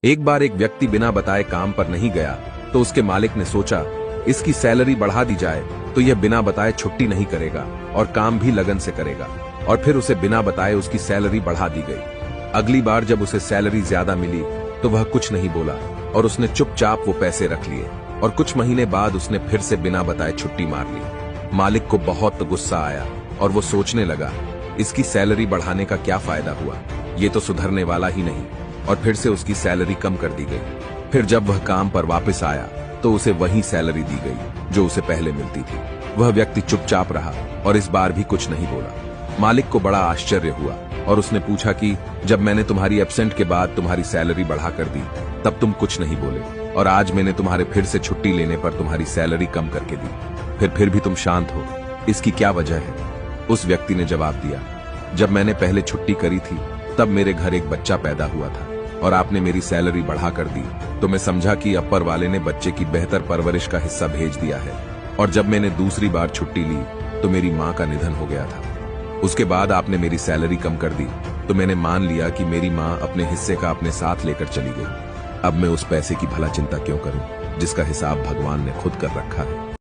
एक बार एक व्यक्ति बिना बताए काम पर नहीं गया तो उसके मालिक ने सोचा इसकी सैलरी बढ़ा दी जाए तो यह बिना बताए छुट्टी नहीं करेगा और काम भी लगन से करेगा। और फिर उसे बिना बताए उसकी सैलरी बढ़ा दी गई। अगली बार जब उसे सैलरी ज्यादा मिली तो वह कुछ नहीं बोला और उसने चुपचाप वो पैसे रख लिए और कुछ महीने बाद उसने फिर से बिना बताए छुट्टी मार ली। मालिक को बहुत गुस्सा आया और वो सोचने लगा इसकी सैलरी बढ़ाने का क्या फायदा हुआ, ये तो सुधरने वाला ही नहीं। और फिर से उसकी सैलरी कम कर दी गई। फिर जब वह काम पर वापस आया तो उसे वही सैलरी दी गई जो उसे पहले मिलती थी। वह व्यक्ति चुपचाप रहा और इस बार भी कुछ नहीं बोला। मालिक को बड़ा आश्चर्य हुआ और उसने पूछा कि जब मैंने तुम्हारी एब्सेंट के बाद तुम्हारी सैलरी बढ़ा कर दी तब तुम कुछ नहीं बोले और आज मैंने तुम्हारे फिर से छुट्टी लेने पर तुम्हारी सैलरी कम करके दी, फिर भी तुम शांत हो, इसकी क्या वजह है? उस व्यक्ति ने जवाब दिया, जब मैंने पहले छुट्टी करी थी तब मेरे घर एक बच्चा पैदा हुआ था और आपने मेरी सैलरी बढ़ा कर दी तो मैं समझा कि अपर वाले ने बच्चे की बेहतर परवरिश का हिस्सा भेज दिया है। और जब मैंने दूसरी बार छुट्टी ली तो मेरी माँ का निधन हो गया था। उसके बाद आपने मेरी सैलरी कम कर दी तो मैंने मान लिया कि मेरी माँ अपने हिस्से का अपने साथ लेकर चली गई। अब मैं उस पैसे की भला चिंता क्यों करूं जिसका हिसाब भगवान ने खुद कर रखा है।